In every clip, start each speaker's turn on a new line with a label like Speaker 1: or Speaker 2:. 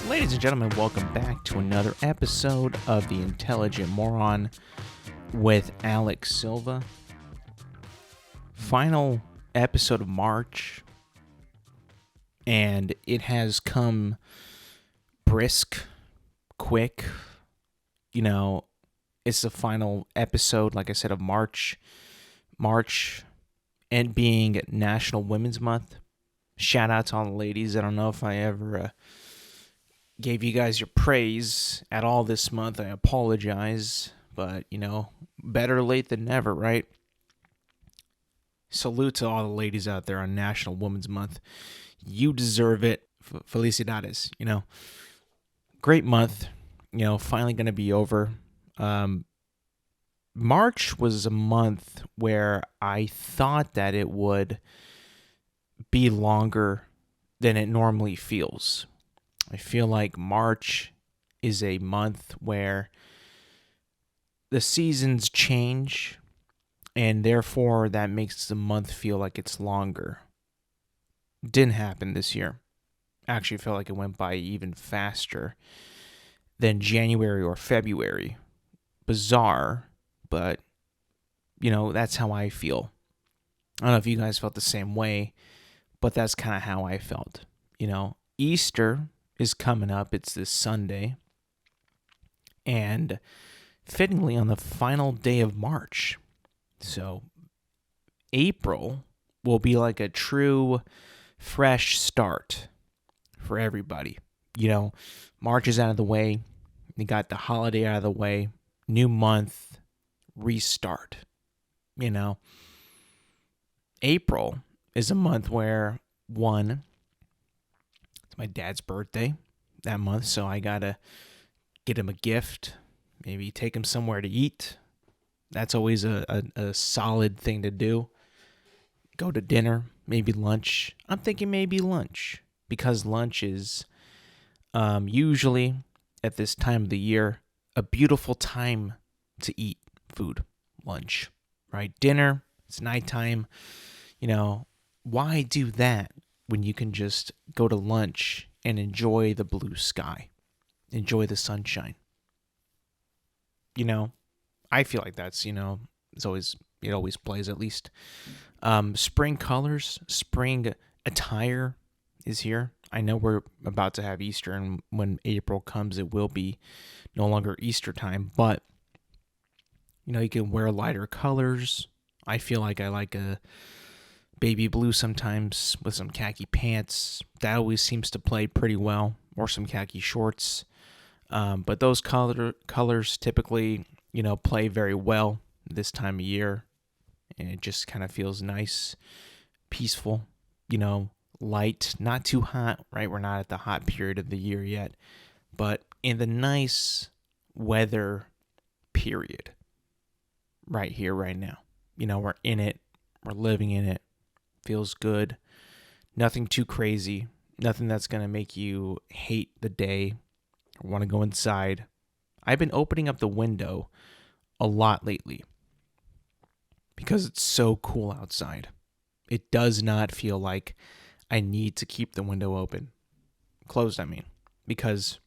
Speaker 1: Ladies and gentlemen, welcome back to another episode of The Intelligent Moron with Alex Silva. Final episode of March, and it has come brisk, quick. You know, it's the final episode, like I said, of March, and being National Women's Month. Shout out to all the ladies. I don't know if I ever gave you guys your praise at all this month. I apologize, but, better late than never, right? Salute to all the ladies out there on National Women's Month. You deserve it. Felicidades, Great month, finally going to be over. March was a month where I thought that it would be longer than it normally feels. I feel like March is a month where the seasons change, and therefore that makes the month feel like it's longer. Didn't happen this year. Actually, I felt like it went by even faster than January or February. Bizarre, but, that's how I feel. I don't know if you guys felt the same way, but that's kind of how I felt. Easter is coming up. It's this Sunday. And fittingly on the final day of March. So April will be like a true fresh start for everybody. March is out of the way. You got the holiday out of the way. New month, restart. April is a month where, one, my dad's birthday that month, so I gotta get him a gift, maybe take him somewhere to eat. That's always a solid thing to do. Go to dinner, maybe lunch. I'm thinking maybe lunch, because lunch is usually at this time of the year a beautiful time to eat food. Lunch, right? Dinner, it's nighttime. Why do that when you can just go to lunch and enjoy the blue sky, enjoy the sunshine? I feel like that's, it always plays at least. Spring colors, spring attire is here. I know we're about to have Easter, and when April comes, it will be no longer Easter time, but, you can wear lighter colors. I feel like I like a baby blue sometimes with some khaki pants. That always seems to play pretty well, or some khaki shorts. But those colors typically, play very well this time of year. And it just kind of feels nice, peaceful, light, not too hot, right? We're not at the hot period of the year yet, but in the nice weather period right here, right now. We're in it. We're living in it. Feels good. Nothing too crazy. Nothing that's going to make you hate the day or want to go inside. I've been opening up the window a lot lately because it's so cool outside. It does not feel like I need to keep the window open. Closed, I mean. Because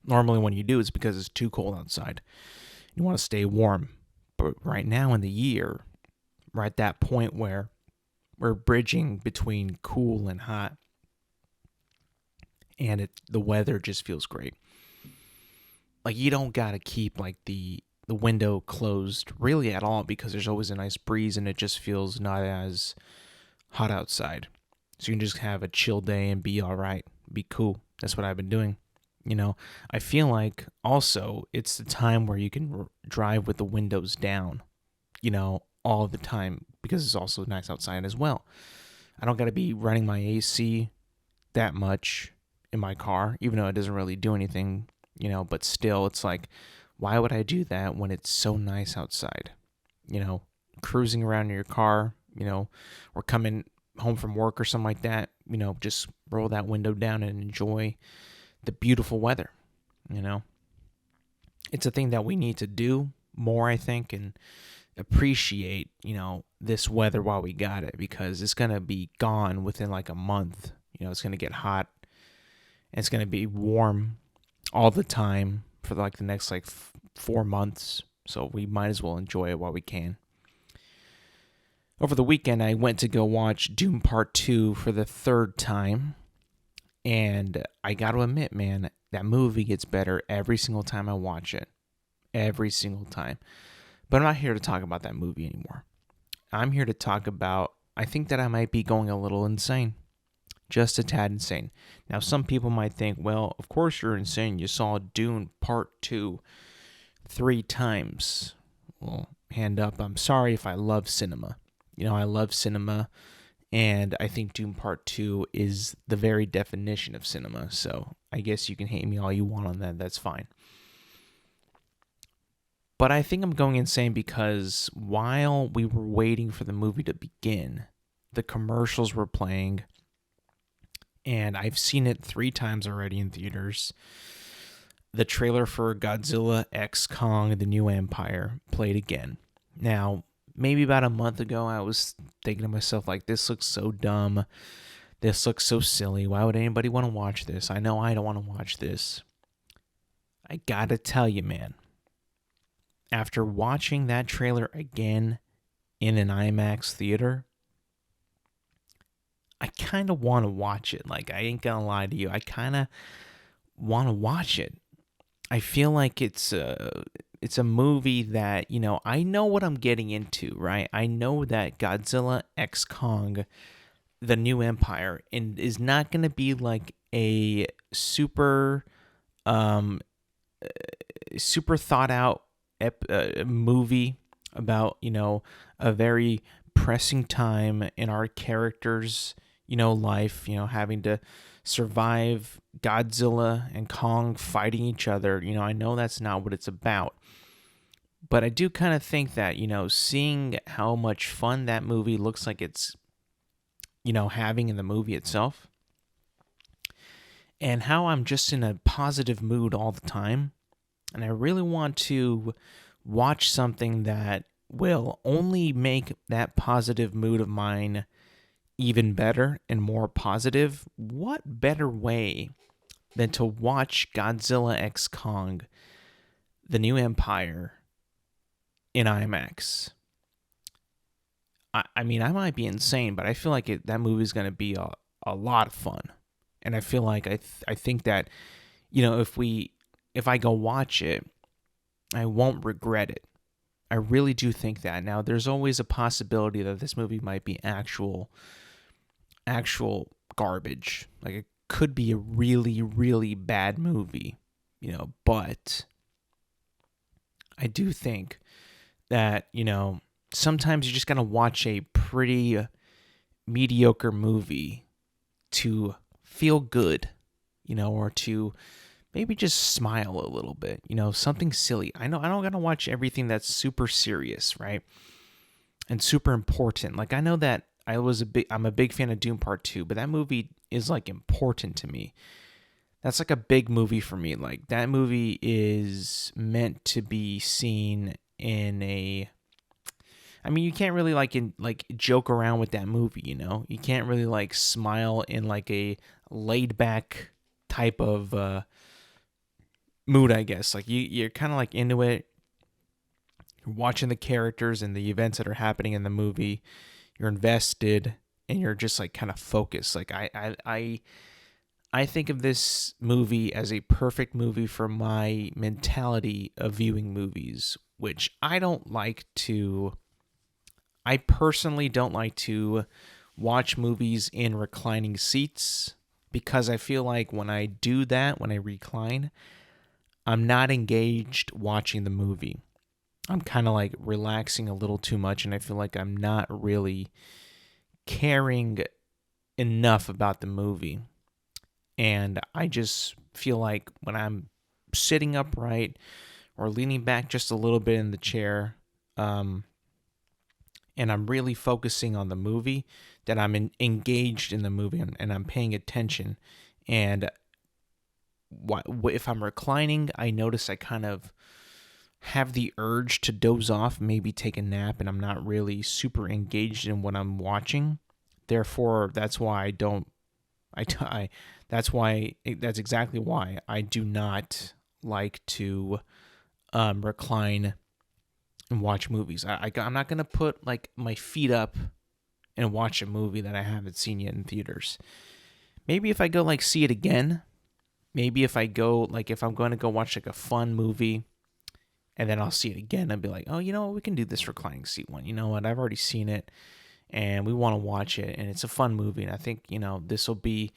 Speaker 1: normally when you do, it's because it's too cold outside. You want to stay warm. But right now in the year, we're at that point where we're bridging between cool and hot. And the weather just feels great. Like, you don't got to keep like the window closed really at all, because there's always a nice breeze and it just feels not as hot outside. So you can just have a chill day and be all right, be cool. That's what I've been doing. I feel like also it's the time where you can drive with the windows down, all the time, because it's also nice outside as well. I don't got to be running my AC that much in my car, even though it doesn't really do anything, but still it's like, why would I do that when it's so nice outside? Cruising around in your car, or coming home from work or something like that, just roll that window down and enjoy the beautiful weather. It's a thing that we need to do more, I think, and appreciate, this weather while we got it, because it's going to be gone within like a month. It's going to get hot And it's going to be warm all the time for like the next 4 months. So we might as well enjoy it while we can. Over the weekend, I went to go watch Doom Part 2 for the third time. And I got to admit, man, that movie gets better every single time I watch it. Every single time. But I'm not here to talk about that movie anymore. I'm here to talk about, I think that I might be going a little insane. Just a tad insane. Now, some people might think, well, of course you're insane. You saw Dune Part 2 3 times. Well, hand up. I'm sorry if I love cinema. I love cinema, and I think Dune Part 2 is the very definition of cinema. So I guess you can hate me all you want on that. That's fine. But I think I'm going insane because while we were waiting for the movie to begin, the commercials were playing, and I've seen it 3 times already in theaters. The trailer for Godzilla X Kong, The New Empire, played again. Now, maybe about a month ago, I was thinking to myself, like, this looks so dumb. This looks so silly. Why would anybody want to watch this? I know I don't want to watch this. I gotta tell you, man. After watching that trailer again in an IMAX theater, I kind of want to watch it. Like, I ain't gonna lie to you. I kind of want to watch it. I feel like it's a movie that, I know what I'm getting into, right? I know that Godzilla X Kong, The New Empire, and is not going to be like a super thought out movie about, a very pressing time in our characters' life, having to survive Godzilla and Kong fighting each other. I know that's not what it's about. But I do kind of think that, seeing how much fun that movie looks like it's, having in the movie itself, and how I'm just in a positive mood all the time, and I really want to watch something that will only make that positive mood of mine even better and more positive. What better way than to watch Godzilla X Kong, The New Empire, in IMAX? I mean, I might be insane, but I feel like that movie is going to be a lot of fun. And I feel like I think that, if I go watch it, I won't regret it. I really do think that. Now, there's always a possibility that this movie might be actual garbage. Like, it could be a really, really bad movie, but I do think that, sometimes you just gotta watch a pretty mediocre movie to feel good, or to maybe just smile a little bit, something silly. I know I don't gotta watch everything that's super serious, right? And super important. Like, I know that I'm a big fan of Doom Part 2, but that movie is like important to me. That's like a big movie for me. Like, that movie is meant to be seen in a, I mean, you can't really joke around with that movie, You can't really smile in like a laid back type of mood, I guess. Like, you're kind of into it. You're watching the characters and the events that are happening in the movie. You're invested, and you're just kind of focused. Like, I think of this movie as a perfect movie for my mentality of viewing movies, which I personally don't like to watch movies in reclining seats, because I feel like when I do that, when I recline, I'm not engaged watching the movie. I'm kind of relaxing a little too much, and I feel like I'm not really caring enough about the movie. And I just feel like when I'm sitting upright or leaning back just a little bit in the chair, and I'm really focusing on the movie, that I'm engaged in the movie, and I'm paying attention. And if I'm reclining, I notice I kind of have the urge to doze off, maybe take a nap, and I'm not really super engaged in what I'm watching. Therefore, that's why That's exactly why I do not like to recline and watch movies. I'm not gonna put like my feet up and watch a movie that I haven't seen yet in theaters. Maybe if I go like see it again, maybe if I go like if I'm going to go watch like a fun movie and then I'll see it again and be like, oh, you know what, we can do this reclining seat one. You know what, I've already seen it and we want to watch it and it's a fun movie and I think this will be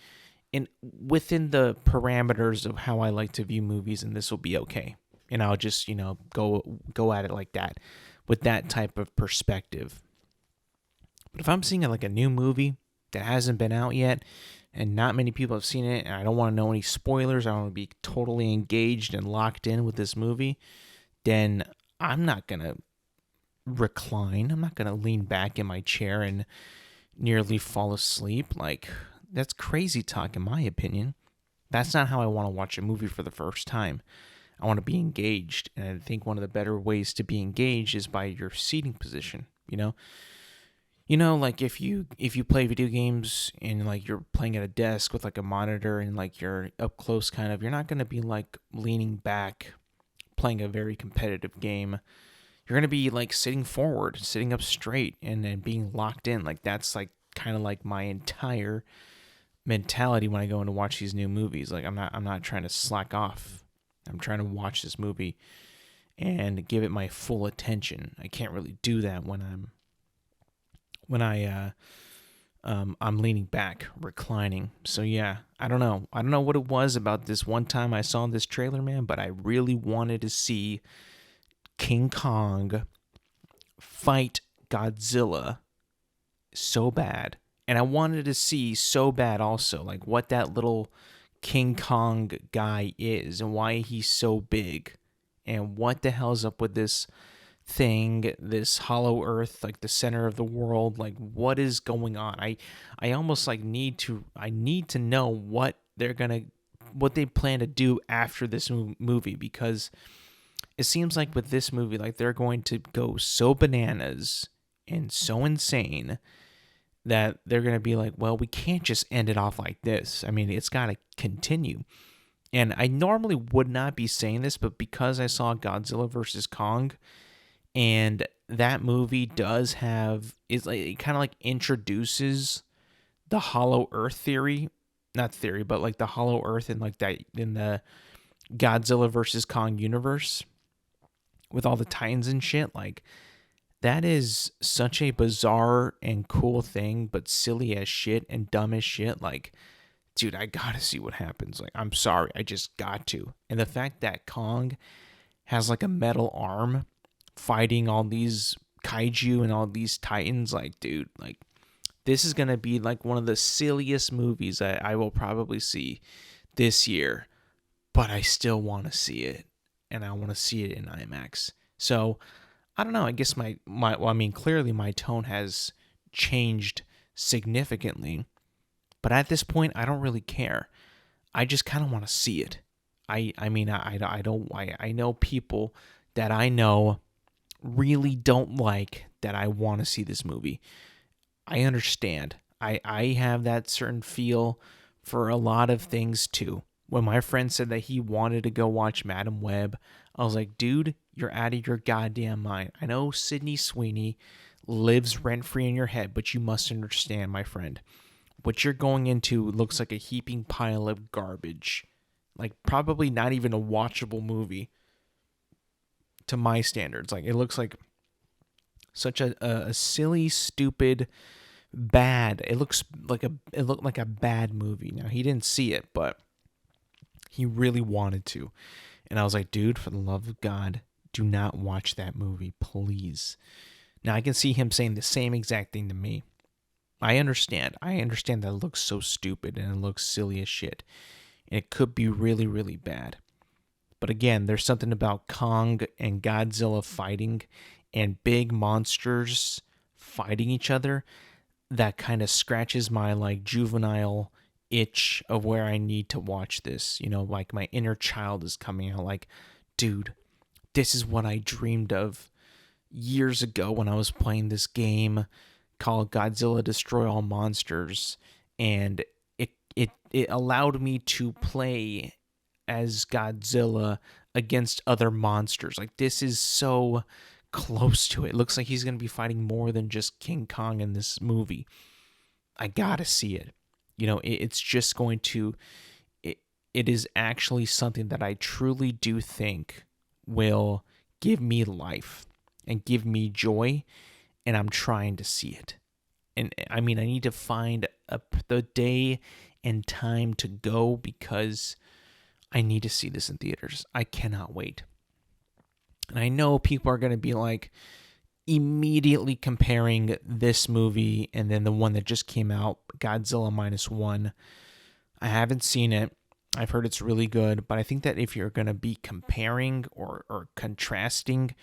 Speaker 1: in within the parameters of how I like to view movies and this will be okay. And I'll just go at it like that with that type of perspective. But if I'm seeing like a new movie that hasn't been out yet and not many people have seen it and I don't want to know any spoilers, I want to be totally engaged and locked in with this movie, then I'm not going to recline. I'm not going to lean back in my chair and nearly fall asleep. Like, that's crazy talk in my opinion. That's not how I want to watch a movie for the first time. I want to be engaged, and I think one of the better ways to be engaged is by your seating position, like if you play video games and like you're playing at a desk with like a monitor and like you're up close kind of, you're not going to be like leaning back playing a very competitive game. You're going to be like sitting forward, sitting up straight and then being locked in. Like that's like kind of like my entire mentality when I go in to watch these new movies. Like I'm not trying to slack off. I'm trying to watch this movie and give it my full attention. I can't really do that when I'm leaning back, reclining. So yeah, I don't know what it was about this one time I saw this trailer, man, but I really wanted to see King Kong fight Godzilla so bad. And I wanted to see so bad also like what that little King Kong guy is and why he's so big and what the hell's up with this thing, this hollow earth, like the center of the world. Like what is going on? I almost like need to know what they plan to do after this movie, because it seems like with this movie, like they're going to go so bananas and so insane that they're going to be like, well, we can't just end it off like this. I mean, it's got to continue. And I normally would not be saying this, but because I saw Godzilla versus Kong, and that movie does have, it's like, it kind of like introduces the hollow earth theory, not theory, but like the hollow earth and like that in the Godzilla versus Kong universe with all the titans and shit. Like that is such a bizarre and cool thing, but silly as shit and dumb as shit. Like, dude, I gotta see what happens. Like, I'm sorry, I just got to. And the fact that Kong has like a metal arm fighting all these kaiju and all these titans, like, dude, like, this is gonna be like one of the silliest movies that I will probably see this year, but I still want to see it, and I want to see it in IMAX. So, I don't know, I guess clearly my tone has changed significantly, but at this point, I don't really care. I just kind of want to see it. I know people that I know really don't like that I want to see this movie. I understand. I have that certain feel for a lot of things too. When my friend said that he wanted to go watch Madam Web, I was like, dude, you're out of your goddamn mind. I know Sydney Sweeney lives rent-free in your head, but you must understand, my friend. What you're going into looks like a heaping pile of garbage. Like, probably not even a watchable movie to my standards. Like, it looks like such a silly, stupid, bad. It looked like a bad movie. Now, he didn't see it, but he really wanted to. And I was like, dude, for the love of God, do not watch that movie, please. Now, I can see him saying the same exact thing to me. I understand. that it looks so stupid and it looks silly as shit. And it could be really, really bad. But again, there's something about Kong and Godzilla fighting and big monsters fighting each other that kind of scratches my like juvenile itch of where I need to watch this. Like my inner child is coming out like, dude, this is what I dreamed of years ago when I was playing this game called Godzilla Destroy All Monsters, and it allowed me to play as Godzilla against other monsters. Like, this is so close to it. It looks like he's going to be fighting more than just King Kong in this movie. I gotta see it. It's just going to. It is actually something that I truly do think will give me life and give me joy, and I'm trying to see it. And I mean, I need to find the day and time to go because I need to see this in theaters. I cannot wait. And I know people are going to be like immediately comparing this movie and then the one that just came out, Godzilla -1. I haven't seen it. I've heard it's really good, but I think that if you're going to be comparing or contrasting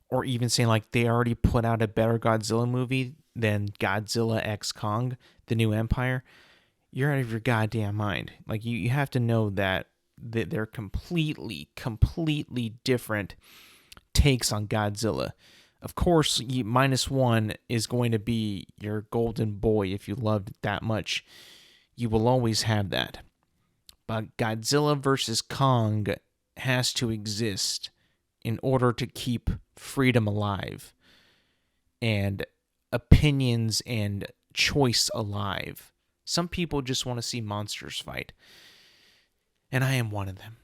Speaker 1: or even saying like they already put out a better Godzilla movie than Godzilla X Kong, The New Empire, you're out of your goddamn mind. Like, you have to know that they're completely different takes on Godzilla. Of course, -1 is going to be your golden boy if you loved it that much. You will always have that. But Godzilla versus Kong has to exist in order to keep freedom alive and opinions and choice alive. Some people just want to see monsters fight. And I am one of them.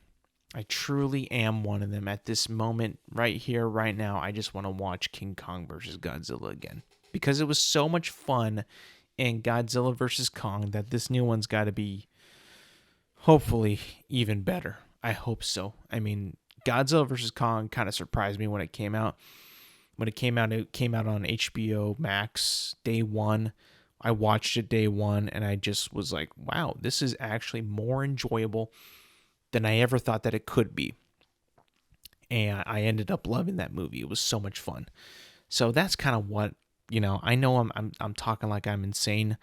Speaker 1: I truly am one of them. At this moment, right here, right now, I just want to watch King Kong versus Godzilla again. Because it was so much fun in Godzilla versus Kong that this new one's got to be hopefully even better. I hope so. I mean, Godzilla vs. Kong kind of surprised me when it came out. When it came out on HBO Max day one. I watched it day one, and I just was like, wow, this is actually more enjoyable than I ever thought that it could be. And I ended up loving that movie. It was so much fun. So that's kind of what, I know I'm talking like I'm insane,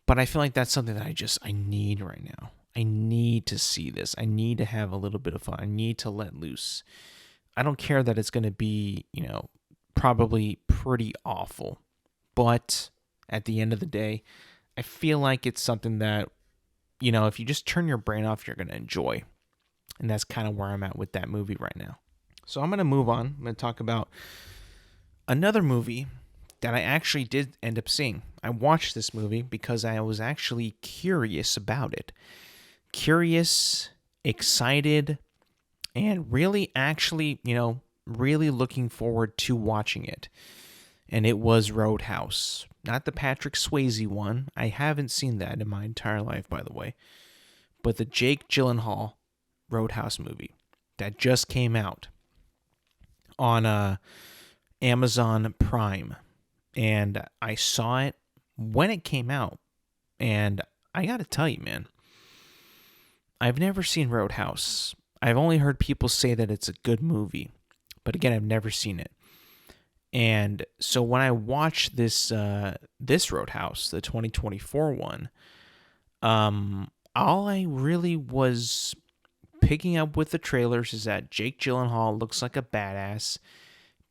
Speaker 1: but I feel like that's something that I need right now. I need to see this. I need to have a little bit of fun. I need to let loose. I don't care that it's going to be, probably pretty awful. But at the end of the day, I feel like it's something that, if you just turn your brain off, you're going to enjoy. And that's kind of where I'm at with that movie right now. So I'm going to move on. I'm going to talk about another movie that I actually did end up seeing. I watched this movie because I was actually curious about it. Curious, excited, and really actually, really looking forward to watching it. And it was Roadhouse. Not the Patrick Swayze one. I haven't seen that in my entire life, by the way. But the Jake Gyllenhaal Roadhouse movie that just came out on Amazon Prime. And I saw it when it came out. And I got to tell you, man, I've never seen Roadhouse. I've only heard people say that it's a good movie. But again, I've never seen it. And so when I watched this Roadhouse, the 2024 one, all I really was picking up with the trailers is that Jake Gyllenhaal looks like a badass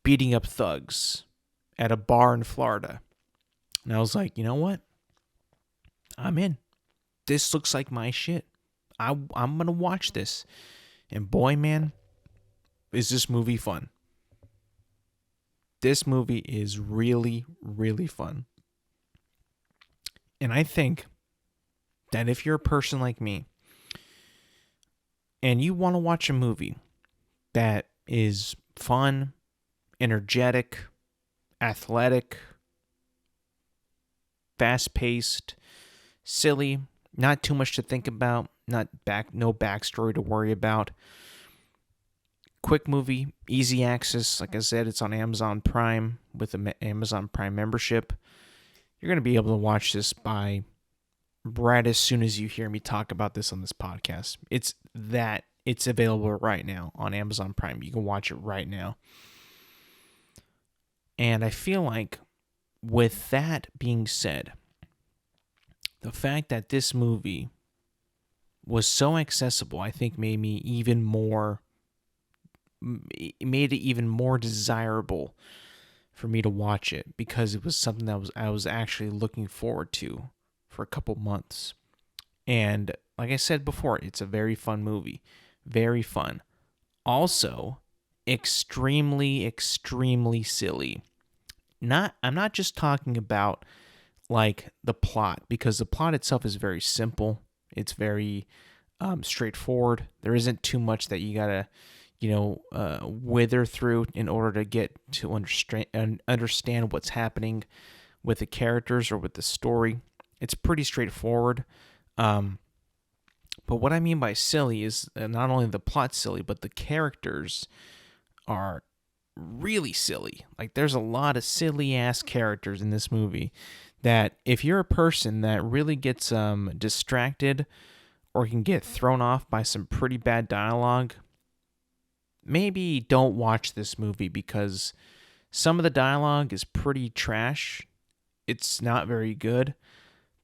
Speaker 1: beating up thugs at a bar in Florida. And I was like, you know what? I'm in. This looks like my shit. I'm going to watch this. And boy, man, is this movie fun. This movie is really, really fun. And I think that if you're a person like me and you want to watch a movie that is fun, energetic, athletic, fast-paced, silly, not too much to think about, no backstory to worry about, quick movie, easy access. Like I said, it's on Amazon Prime with an Amazon Prime membership. You're going to be able to watch this by right as soon as you hear me talk about this on this podcast. It's available right now on Amazon Prime. You can watch it right now. And I feel like with that being said, the fact that this movie was so accessible, I think made it even more desirable for me to watch it, because it was something that I was actually looking forward to for a couple months. And like I said before, it's a very fun movie. Very fun. Also, extremely, extremely silly. I'm not just talking about like the plot, because the plot itself is very simple. It's very straightforward. There isn't too much that you gotta, wither through in order to get to understand what's happening with the characters or with the story. It's pretty straightforward. Um, but what I mean by silly is not only the plot silly, but the characters are really silly. Like there's a lot of silly ass characters in this movie that if you're a person that really gets distracted or can get thrown off by some pretty bad dialogue, maybe don't watch this movie because some of the dialogue is pretty trash. It's not very good,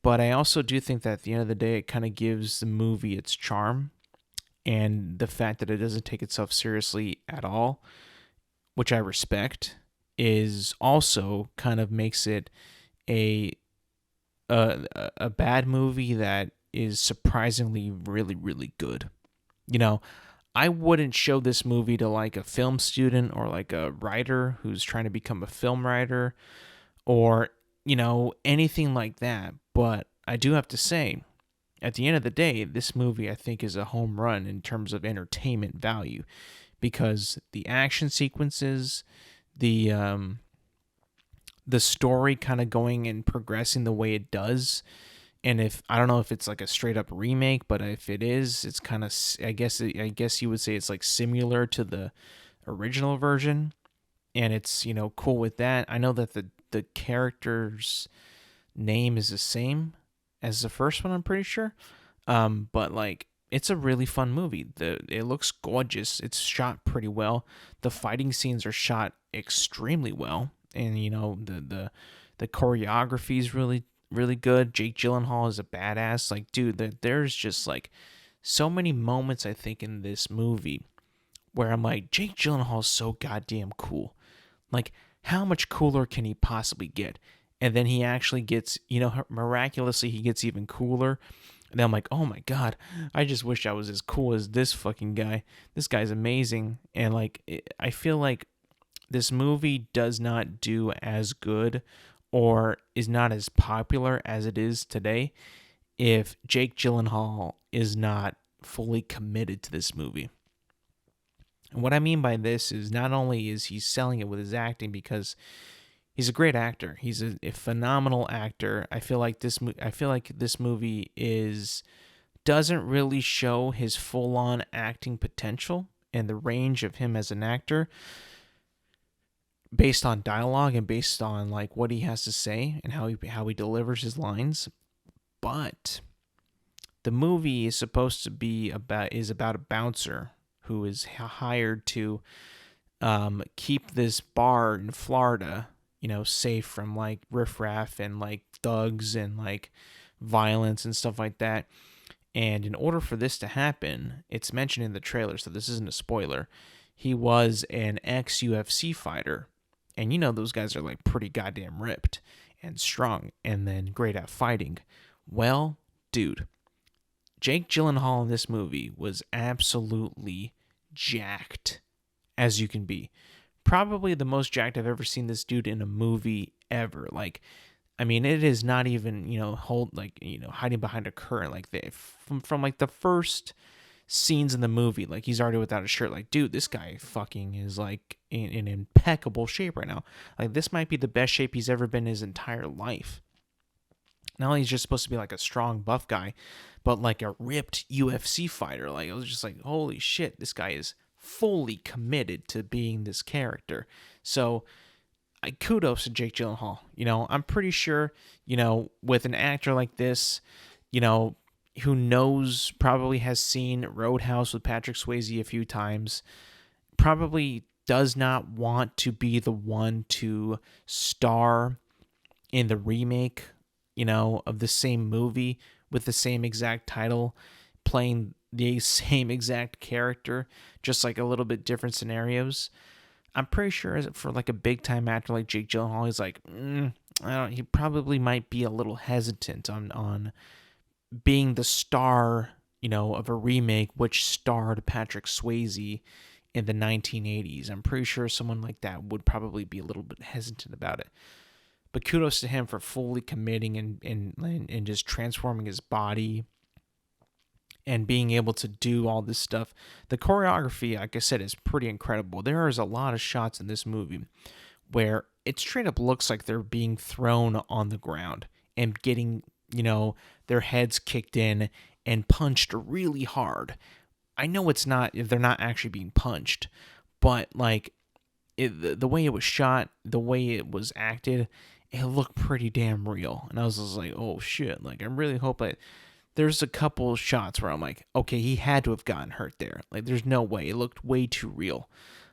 Speaker 1: but I also do think that at the end of the day, it kind of gives the movie its charm, and the fact that it doesn't take itself seriously at all, which I respect, is also kind of makes it a a bad movie that is surprisingly really really good. You know, I wouldn't show this movie to like a film student or like a writer who's trying to become a film writer or, anything like that. But I do have to say, at the end of the day, this movie I think is a home run in terms of entertainment value because the action sequences, the the story kind of going and progressing the way it does. And if I don't know if it's like a straight up remake, but if it is, it's kind of I guess you would say it's like similar to the original version, and it's cool with that. I know that the character's name is the same as the first one. I'm pretty sure, but like it's a really fun movie. It looks gorgeous. It's shot pretty well. The fighting scenes are shot extremely well, and the choreography is really really good. Jake Gyllenhaal is a badass. Like, dude, there's just like so many moments I think in this movie where I'm like, Jake Gyllenhaal is so goddamn cool. Like, how much cooler can he possibly get? And then he actually gets, miraculously, he gets even cooler. And then I'm like, oh my God, I just wish I was as cool as this fucking guy. This guy's amazing. And like, I feel like this movie does not do as good or is not as popular as it is today if Jake Gyllenhaal is not fully committed to this movie. And what I mean by this is not only is he selling it with his acting because he's a great actor, he's a phenomenal actor. I feel like this movie doesn't really show his full-on acting potential and the range of him as an actor based on dialogue and based on like what he has to say and how he delivers his lines. But the movie is supposed to be about a bouncer who is hired to keep this bar in Florida, safe from like riffraff and like thugs and like violence and stuff like that. And in order for this to happen, it's mentioned in the trailer, so this isn't a spoiler. He was an ex UFC fighter. And those guys are like pretty goddamn ripped and strong and then great at fighting. Well, dude, Jake Gyllenhaal in this movie was absolutely jacked as you can be. Probably the most jacked I've ever seen this dude in a movie ever. Like, I mean, it is not even, hiding behind a curtain like that. From like the first scenes in the movie, like he's already without a shirt. Like, dude, this guy fucking is like in impeccable shape right now. Like, this might be the best shape he's ever been in his entire life. Not only he's just supposed to be like a strong buff guy, but like a ripped UFC fighter. Like, I was just like, holy shit, this guy is fully committed to being this character. So kudos to Jake Gyllenhaal. I'm pretty sure, with an actor like this, who knows, probably has seen Roadhouse with Patrick Swayze a few times, probably does not want to be the one to star in the remake, of the same movie with the same exact title, playing the same exact character, just like a little bit different scenarios. I'm pretty sure for like a big time actor like Jake Gyllenhaal, he's like, he probably might be a little hesitant on being the star, of a remake which starred Patrick Swayze in the 1980s. I'm pretty sure someone like that would probably be a little bit hesitant about it. But kudos to him for fully committing and just transforming his body and being able to do all this stuff. The choreography, like I said, is pretty incredible. There is a lot of shots in this movie where it straight up looks like they're being thrown on the ground and getting, their heads kicked in and punched really hard. I know they're not actually being punched, but like the way it was shot, the way it was acted, it looked pretty damn real. And I was just like, oh shit, like I really hope that there's a couple shots where I'm like, okay, he had to have gotten hurt there. Like there's no way. It looked way too real.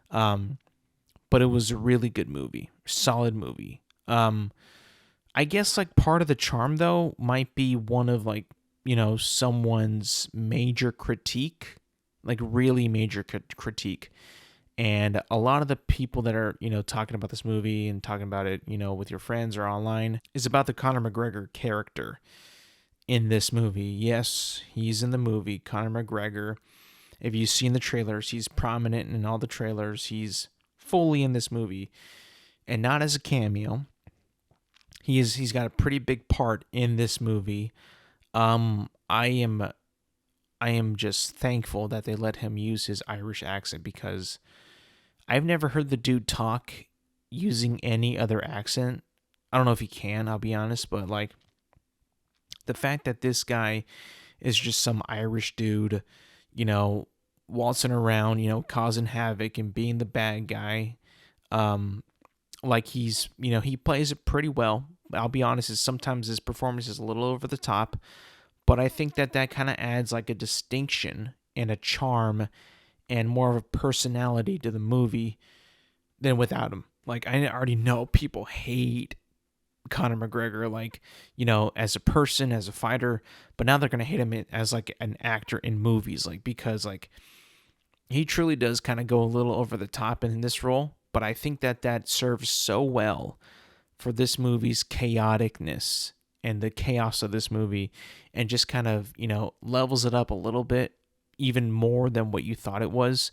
Speaker 1: But it was a really good movie, solid movie. I guess like part of the charm though might be one of like, someone's major critique, like really major critique. And a lot of the people that are, talking about this movie and talking about it, with your friends or online is about the Conor McGregor character in this movie. Yes, he's in the movie, Conor McGregor. If you've seen the trailers, he's prominent in all the trailers. He's fully in this movie, and not as a cameo. He's got a pretty big part in this movie. I am just thankful that they let him use his Irish accent, because I've never heard the dude talk using any other accent. I don't know if he can, I'll be honest, but like the fact that this guy is just some Irish dude, waltzing around, causing havoc and being the bad guy, like he's, he plays it pretty well. I'll be honest, sometimes his performance is a little over the top, but I think that kind of adds like a distinction and a charm and more of a personality to the movie than without him. Like I already know people hate Conor McGregor, like, as a person, as a fighter, but now they're going to hate him as like an actor in movies, like, because like he truly does kind of go a little over the top in this role, but I think that serves so well for this movie's chaoticness and the chaos of this movie, and just kind of, levels it up a little bit, even more than what you thought it was.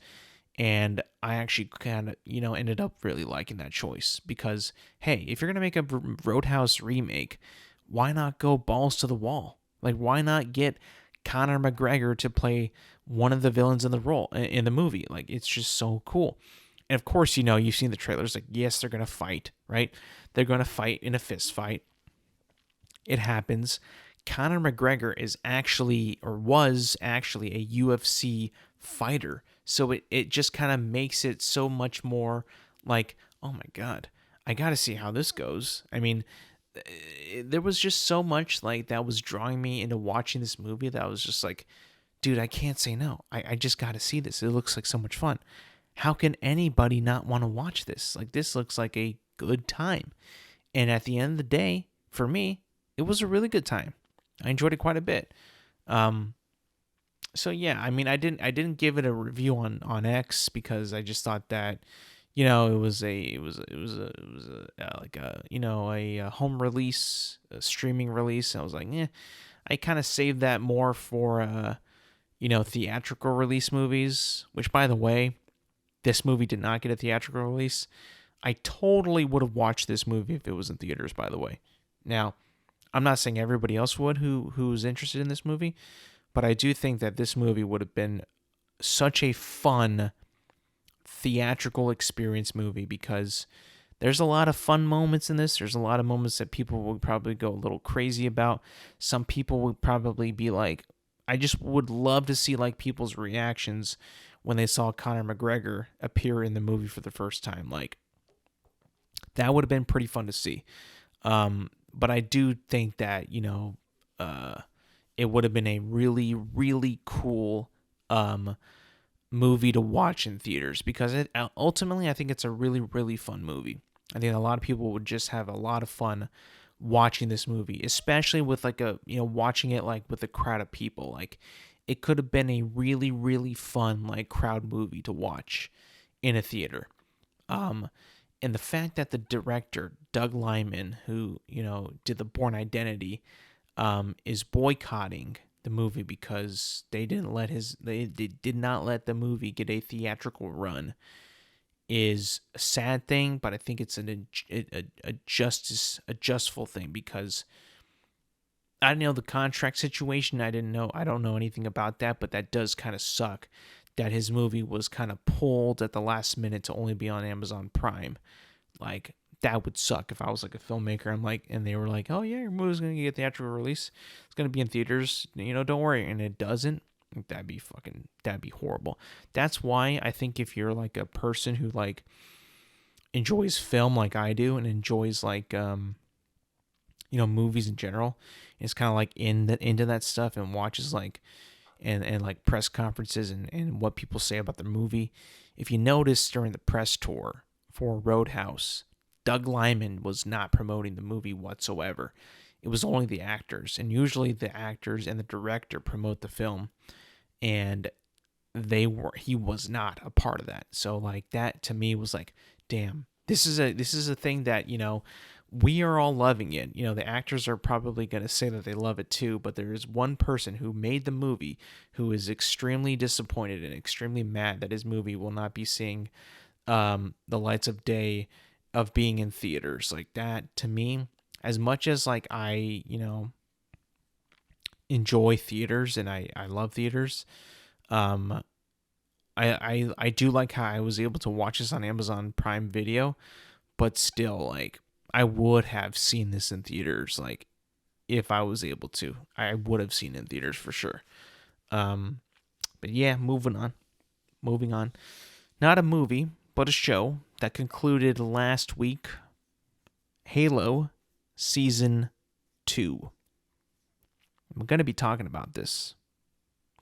Speaker 1: And I actually kind of, ended up really liking that choice, because, hey, if you're going to make a Roadhouse remake, why not go balls to the wall? Like, why not get Conor McGregor to play one of the villains in the movie? Like, it's just so cool. And of course, you've seen the trailers. Like, yes, they're going to fight, right? They're going to fight in a fist fight. It happens. Conor McGregor is actually, or was actually, a UFC fighter. So it just kind of makes it so much more like, oh my God, I got to see how this goes. I mean, there was just so much like that was drawing me into watching this movie that I was just like, dude, I can't say no. I just got to see this. It looks like so much fun. How can anybody not want to watch this? Like, this looks like a good time. And at the end of the day, for me, it was a really good time. I enjoyed it quite a bit. So yeah, I mean, I didn't give it a review on X, because I just thought that, it was a like a home release, a streaming release. I was like, I kind of saved that more for theatrical release movies. Which, by the way, this movie did not get a theatrical release. I totally would have watched this movie if it was in theaters, by the way. Now, I'm not saying everybody else would who's interested in this movie, but I do think that this movie would have been such a fun theatrical experience movie, because there's a lot of fun moments in this. There's a lot of moments that people would probably go a little crazy about. Some people would probably be like, I just would love to see like people's reactions when they saw Conor McGregor appear in the movie for the first time. Like, that would have been pretty fun to see. But I do think that, it would have been a really, really cool movie to watch in theaters, because ultimately I think it's a really, really fun movie. I think a lot of people would just have a lot of fun watching this movie, especially with like watching it like with a crowd of people. Like, it could have been a really, really fun like crowd movie to watch in a theater. And the fact that the director, Doug Liman, who, did The Bourne Identity, is boycotting the movie because they did not let the movie get a theatrical run is a sad thing, but I think it's a justful thing because I didn't know the contract situation. I don't know anything about that, but that does kind of suck that his movie was kind of pulled at the last minute to only be on Amazon Prime. Like, that would suck if I was like a filmmaker. And they were like, oh yeah, your movie's going to get a theatrical release. It's going to be in theaters. Don't worry. And it doesn't. That'd be horrible. That's why I think if you're like a person who like enjoys film like I do and enjoys like, movies in general, is kind of like into that stuff and watches like, and like press conferences and what people say about the movie. If you notice during the press tour for Roadhouse, Doug Liman was not promoting the movie whatsoever. It was only the actors, and usually the actors and the director promote the film, and he was not a part of that. So like that to me was like, damn, this is a thing that, we are all loving it. The actors are probably going to say that they love it too, but there is one person who made the movie who is extremely disappointed and extremely mad that his movie will not be seeing the lights of day of being in theaters. Like that to me, as much as like I, enjoy theaters and I love theaters, I do like how I was able to watch this on Amazon Prime Video, but still, like, I would have seen this in theaters. Like, if I was able to, I would have seen it in theaters for sure. But yeah, moving on. Not a movie, but a show that concluded last week. Halo Season 2. I'm going to be talking about this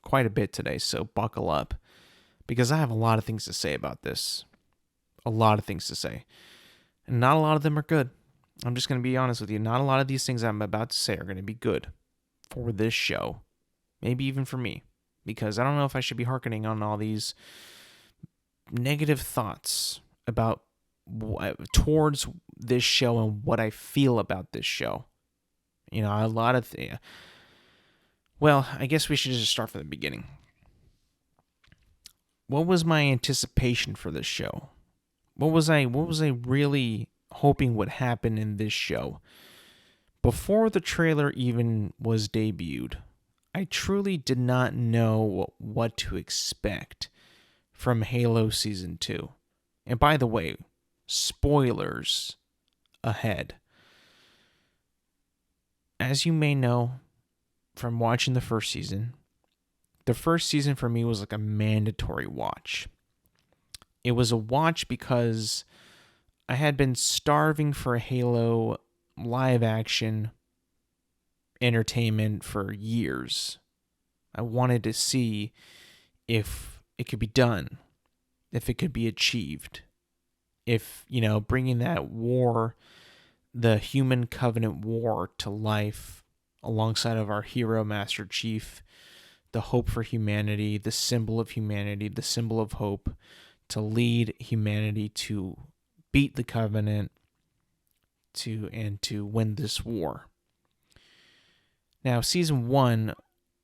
Speaker 1: quite a bit today, so buckle up, because I have a lot of things to say about this. A lot of things to say. And not a lot of them are good. I'm just going to be honest with you. Not a lot of these things I'm about to say are going to be good for this show. Maybe even for me. Because I don't know if I should be hearkening on all these negative thoughts about towards this show and what I feel about this show. A lot of well, I guess we should just start from the beginning. What was my anticipation for this show? What was I really hoping would happen in this show? Before the trailer even was debuted, I truly did not know what to expect from Halo Season 2. And by the way, spoilers ahead. As you may know from watching the first season for me was like a mandatory watch. It was a watch because I had been starving for Halo live action entertainment for years. I wanted to see if it could be done, if it could be achieved, if, bringing that war, the human covenant war, to life alongside of our hero Master Chief, the hope for humanity, the symbol of humanity, the symbol of hope, to lead humanity to beat the covenant to win this war. Now, season 1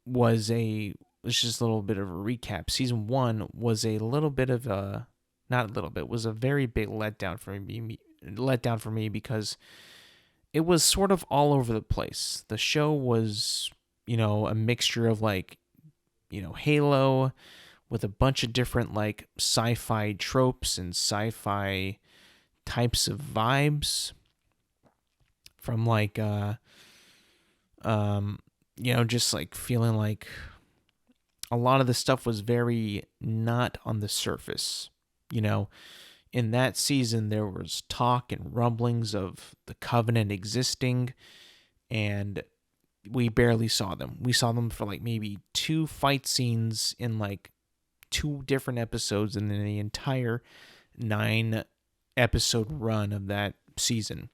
Speaker 1: was just a little bit of a recap. Season 1 was a little bit of a, not a little bit, was a very big letdown for me because it was sort of all over the place. The show was, a mixture of like, Halo with a bunch of different like sci-fi tropes and sci-fi types of vibes from like just like feeling like a lot of the stuff was very not on the surface. In that season there was talk and rumblings of the Covenant existing, and we barely saw them. We saw them for like maybe 2 fight scenes in like 2 different episodes in the entire 9 episode run of that season.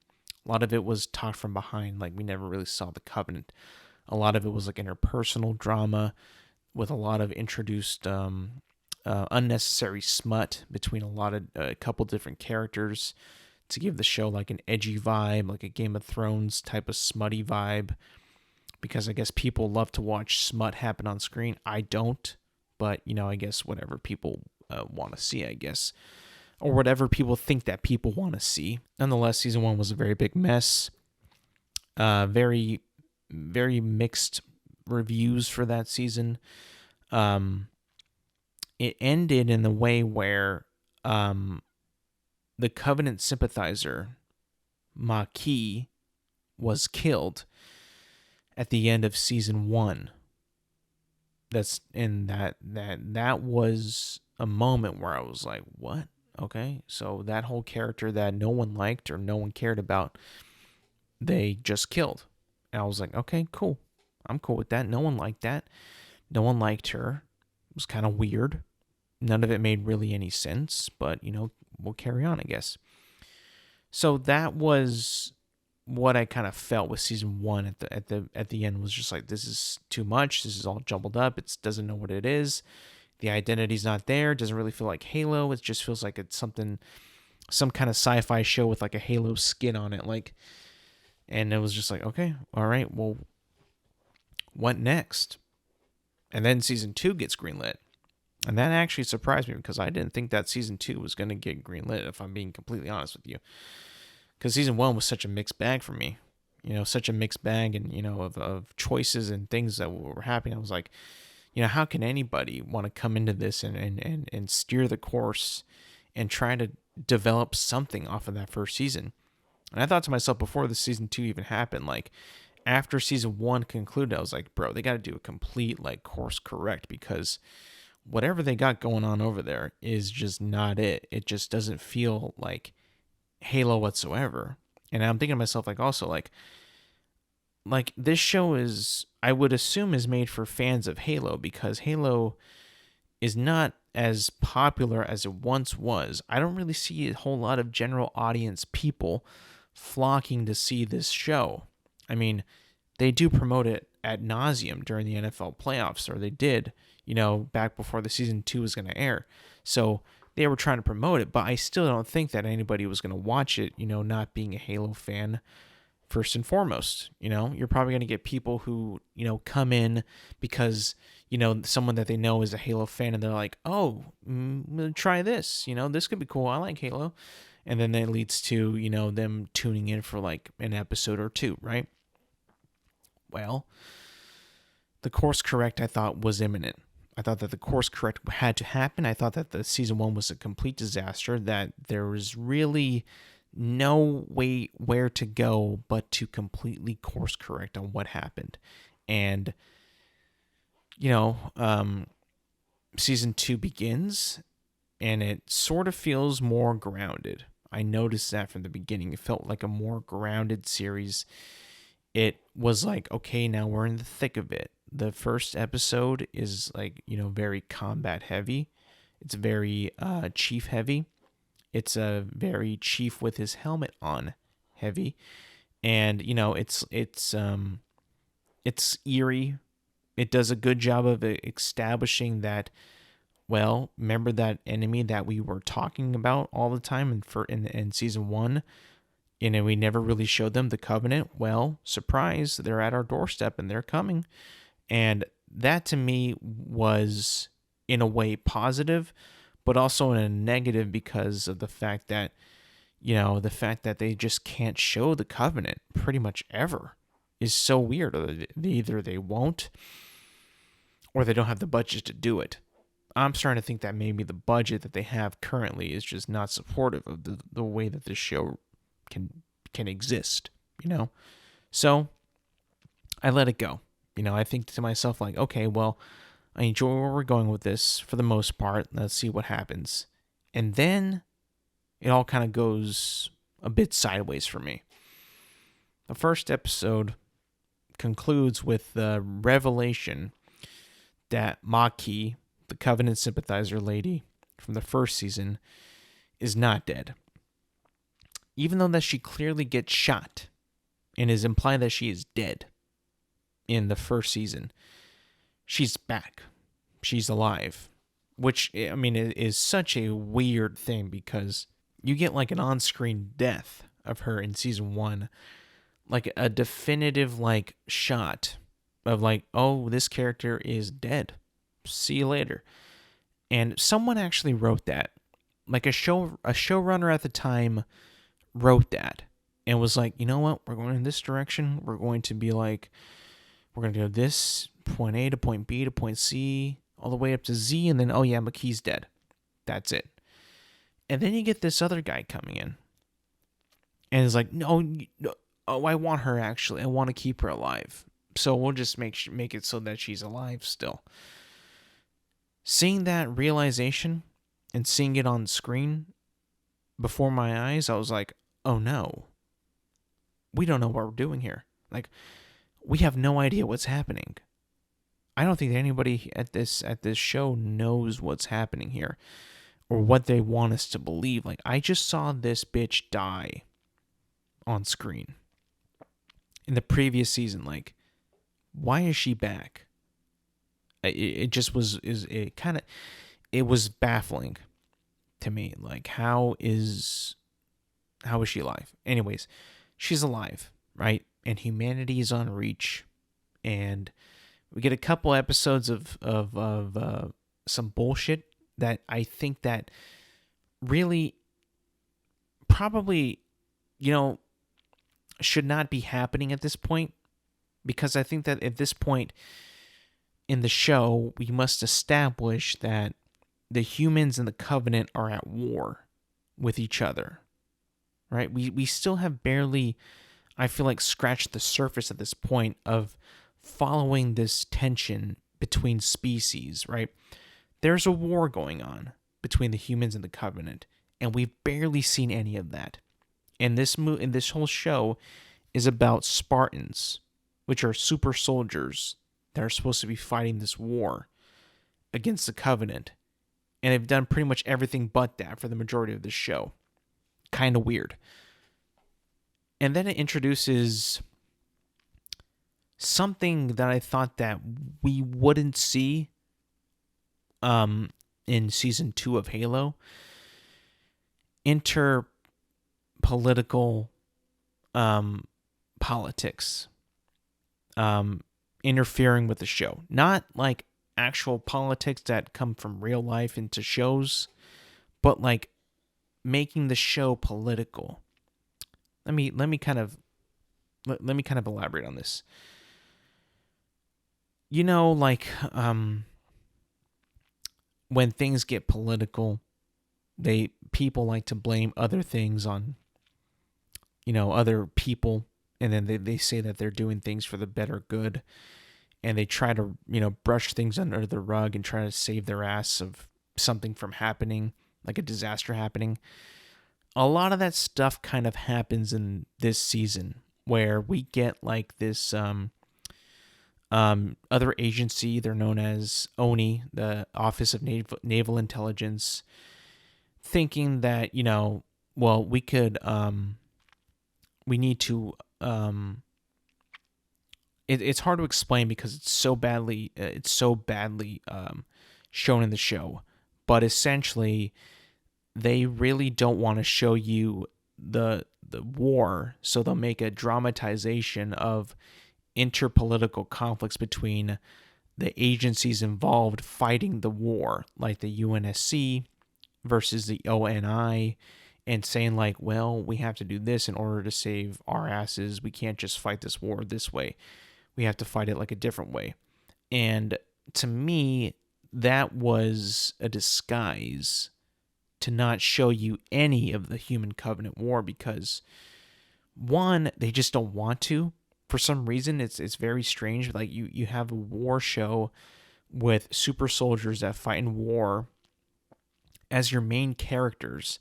Speaker 1: A lot of it was talked from behind, like we never really saw the Covenant. A lot of it was like interpersonal drama with a lot of introduced unnecessary smut between a couple different characters to give the show like an edgy vibe, like a Game of Thrones type of smutty vibe. because I guess people love to watch smut happen on screen. I don't, but I guess whatever people want to see, I guess, or whatever people think that people want to see. Nonetheless, season 1 was a very big mess. Very, very mixed reviews for that season. It ended in the way where the Covenant sympathizer Maquis was killed at the end of season 1. That was a moment where I was like, what? Okay, so that whole character that no one liked or no one cared about, they just killed. And I was like, okay, cool. I'm cool with that. No one liked that. No one liked her. It was kind of weird. None of it made really any sense, but we'll carry on, I guess. So that was what I kind of felt with season 1 at the end, was just like, this is too much. This is all jumbled up. It doesn't know what it is. The identity's not there. It doesn't really feel like Halo. It just feels like it's some kind of sci-fi show with like a Halo skin on it. And it was just like, okay, all right, well, what next? And then season 2 gets greenlit. And that actually surprised me, because I didn't think that season 2 was going to get greenlit, if I'm being completely honest with you. Because season 1 was such a mixed bag for me. Such a mixed bag and, of choices and things that were happening. I was like, how can anybody want to come into this and steer the course and try to develop something off of that first season? And I thought to myself, before the season 2 even happened, like, after season 1 concluded, I was like, bro, they got to do a complete, like, course correct, because whatever they got going on over there is just not it. It just doesn't feel like Halo whatsoever. And I'm thinking to myself, like, also, like this show is, I would assume, is made for fans of Halo, because Halo is not as popular as it once was. I don't really see a whole lot of general audience people flocking to see this show. I mean, they do promote it ad nauseum during the NFL playoffs, or they did, back before the season 2 was going to air. So they were trying to promote it, but I still don't think that anybody was going to watch it, not being a Halo fan first and foremost. You're probably going to get people who, come in because, someone that they know is a Halo fan, and they're like, oh, try this, this could be cool. I like Halo. And then that leads to, them tuning in for like an episode or two, right? Well, the course correct, I thought, was imminent. I thought that the course correct had to happen. I thought that the season 1 was a complete disaster, that there was really no way where to go but to completely course correct on what happened. And, season 2 begins, and it sort of feels more grounded. I noticed that from the beginning. It felt like a more grounded series. It was like, okay, now we're in the thick of it. The first episode is like, very combat heavy. It's very Chief heavy. It's a very Chief with his helmet on heavy. And, it's eerie. It does a good job of establishing that, well, remember that enemy that we were talking about all the time in season 1? And we never really showed them, the Covenant. Well, surprise, they're at our doorstep and they're coming. And that to me was, in a way, positive, but also in a negative, because of the fact that, they just can't show the Covenant pretty much ever is so weird. Either they won't, or they don't have the budget to do it. I'm starting to think that maybe the budget that they have currently is just not supportive of the way that this show can exist, So I let it go. I think to myself, like, okay, well, I enjoy where we're going with this for the most part. Let's see what happens. And then it all kind of goes a bit sideways for me. The first episode concludes with the revelation that Maquis, the Covenant sympathizer lady from the first season, is not dead. Even though that she clearly gets shot and is implied that she is dead in the first season, she's back. She's alive. Which, I mean, is such a weird thing, because you get like an on-screen death of her in season 1. Like a definitive like shot of like, oh, this character is dead. See you later. And someone actually wrote that. Like a showrunner at the time wrote that and was like, you know what? We're going in this direction. We're going to be like, we're going to go this point A to point B to point C, all the way up to Z, and then, oh yeah, McKee's dead. That's it. And then you get this other guy coming in. And it's like, no, oh, I want her actually. I want to keep her alive. So we'll just make it so that she's alive still. Seeing that realization and seeing it on screen before my eyes, I was like, oh no. We don't know what we're doing here. Like, we have no idea what's happening. I don't think anybody at this show knows what's happening here or what they want us to believe. Like, I just saw this bitch die on screen in the previous season. Like, why is she back? It just was it was baffling to me. Like, how is she alive? Anyways, she's alive, right? And humanity is on reach, and we get a couple episodes of some bullshit that I think that really probably, should not be happening at this point, because I think that at this point in the show, we must establish that the humans and the Covenant are at war with each other, right? We still have barely, I feel like, scratched the surface at this point of following this tension between species, right? There's a war going on between the humans and the Covenant, and we've barely seen any of that. And this whole show is about Spartans, which are super soldiers that are supposed to be fighting this war against the Covenant. And they've done pretty much everything but that for the majority of this show. Kind of weird. And then it introduces something that I thought that we wouldn't see in season 2 of Halo. Interpolitical politics interfering with the show. Not like actual politics that come from real life into shows, but like making the show political. Let me kind of elaborate on this. Like when things get political, people like to blame other things on other people, and then they say that they're doing things for the better good, and they try to brush things under the rug and try to save their ass of something from happening, like a disaster happening. A lot of that stuff kind of happens in this season, where we get like this other agency. They're known as ONI, the Office of Naval Intelligence, thinking that well, we could we need to it's hard to explain because it's so badly shown in the show, but essentially they really don't want to show you the war, so they'll make a dramatization of interpolitical conflicts between the agencies involved fighting the war, like the UNSC versus the ONI, and saying like, well, we have to do this in order to save our asses. We can't just fight this war this way. We have to fight it like a different way. And to me, that was a disguise to not show you any of the Human Covenant war, because one, they just don't want to. For some reason, it's very strange. Like you have a war show with super soldiers that fight in war as your main characters,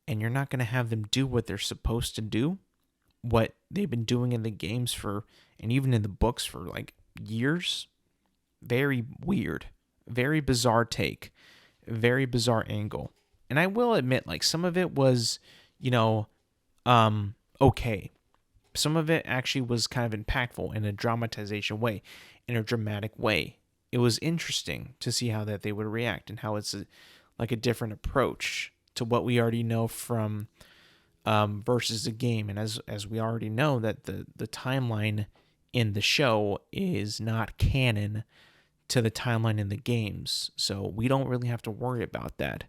Speaker 1: and you're not going to have them do what they're supposed to do, what they've been doing in the games for, and even in the books for like years. Very weird, very bizarre take, very bizarre angle. And I will admit, like, some of it was, okay. Some of it actually was kind of impactful in a dramatization way, in a dramatic way. It was interesting to see how that they would react, and how it's like a different approach to what we already know from versus the game. And as we already know, that the timeline in the show is not canon to the timeline in the games. So we don't really have to worry about that,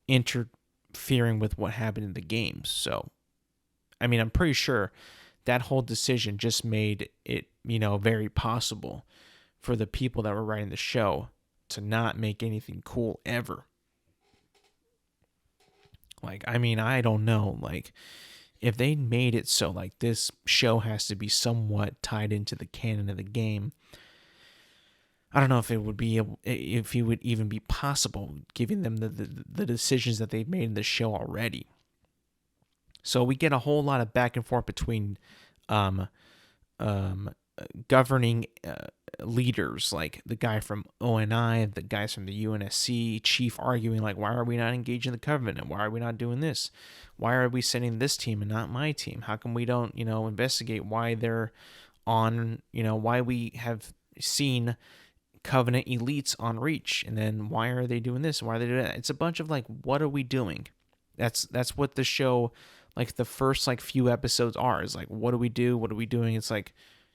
Speaker 1: interfering with what happened in the games. So, I mean, I'm pretty sure that whole decision just made it, very possible for the people that were writing the show to not make anything cool ever. Like, I mean, I don't know. Like, if they made it so, like, this show has to be somewhat tied into the canon of the game, I don't know if it would even be possible, given them the decisions that they've made in the show already. So we get a whole lot of back and forth between governing leaders, like the guy from ONI, the guys from the UNSC, Chief arguing like, why are we not engaged in the Covenant? Why are we not doing this? Why are we sending this team and not my team? How come we don't, investigate why they're on, why we have seen Covenant elites on Reach, and then why are they doing this? Why are they doing that? It's a bunch of like, what are we doing? That's what the show, like the first like few episodes are, is like, what do we do? What are we doing? It's like,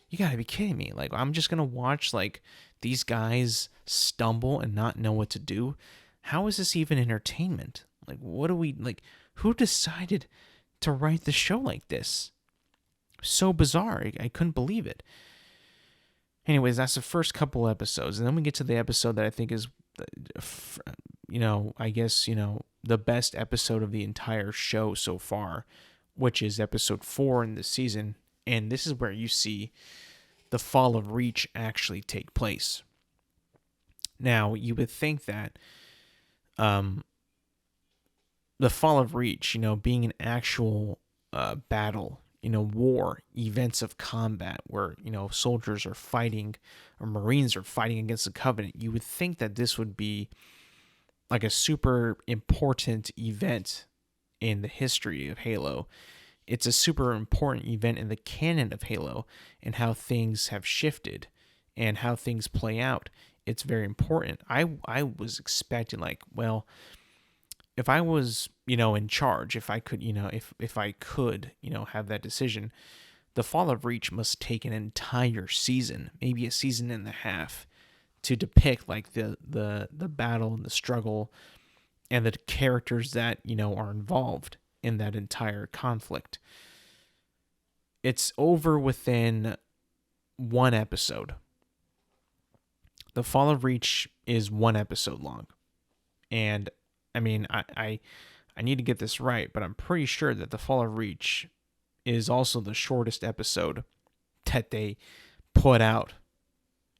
Speaker 1: you gotta be kidding me. Like, I'm just gonna watch like these guys stumble and not know what to do. How is this even entertainment? Like, what do we, like, who decided to write the show like this? So bizarre. I couldn't believe it. Anyways, that's the first couple episodes. And then we get to the episode that I think is, the best episode of the entire show so far, which is episode 4 in the season. And this is where you see the fall of Reach actually take place. Now, you would think that the fall of Reach, being an actual battle, war, events of combat where, soldiers are fighting or Marines are fighting against the Covenant, you would think that this would be like a super important event in the history of Halo. It's a super important event in the canon of Halo and how things have shifted and how things play out. It's very important. I was expecting like, well, if I was, in charge, if I could, if I could, have that decision, the Fall of Reach must take an entire season, maybe a season and a half, to depict like the battle and the struggle and the characters that, are involved in that entire conflict. It's over within one episode. The Fall of Reach is one episode long. And I mean, I need to get this right, but I'm pretty sure that the Fall of Reach is also the shortest episode that they put out.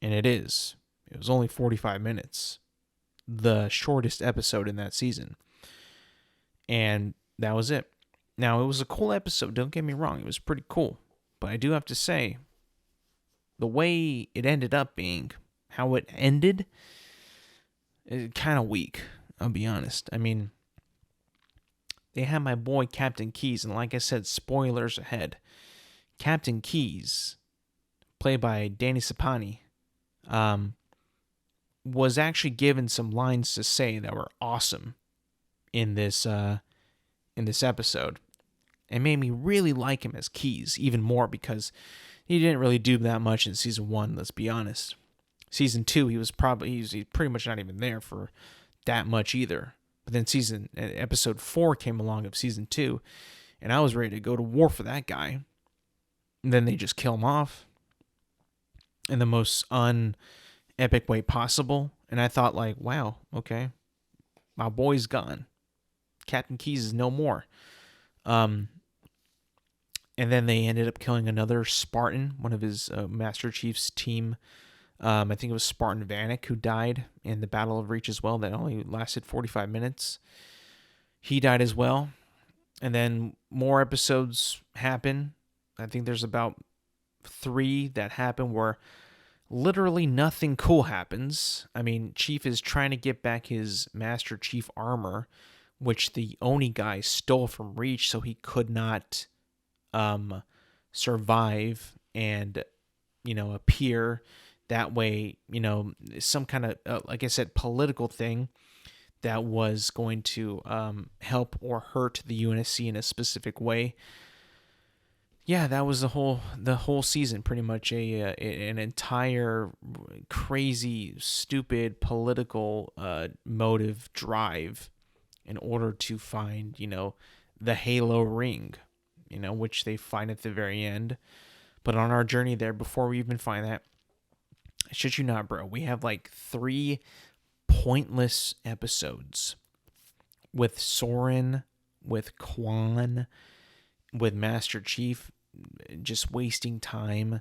Speaker 1: And it is. It was only 45 minutes. The shortest episode in that season. And that was it. Now, it was a cool episode. Don't get me wrong. It was pretty cool. But I do have to say, the way it ended up being, how it ended, is kind of weak. I'll be honest. I mean, they had my boy Captain Keyes, and like I said, spoilers ahead. Captain Keyes, played by Danny Sapani, was actually given some lines to say that were awesome in this episode. It made me really like him as Keyes even more because he didn't really do that much in season 1. Let's be honest. Season 2, he's pretty much not even there for that much either. But then episode 4 came along of season 2, and I was ready to go to war for that guy. And then they just kill him off in the most unepic way possible. And I thought, like, wow, okay, my boy's gone. Captain Keyes is no more. And then they ended up killing another Spartan, one of his Master Chief's team. I think it was Spartan Vanek who died in the Battle of Reach as well. That only lasted 45 minutes. He died as well. And then more episodes happen. I think there's about 3 that happen where literally nothing cool happens. I mean, Chief is trying to get back his Master Chief armor, which the Oni guy stole from Reach so he could not survive and, appear that way, some kind of, like I said, political thing that was going to help or hurt the UNSC in a specific way. Yeah, that was the whole season, pretty much an entire crazy, stupid political motive drive in order to find, the Halo ring, which they find at the very end. But on our journey there, before we even find that, I shit you not, bro, we have like 3 pointless episodes with Soren, with Quan, with Master Chief, just wasting time.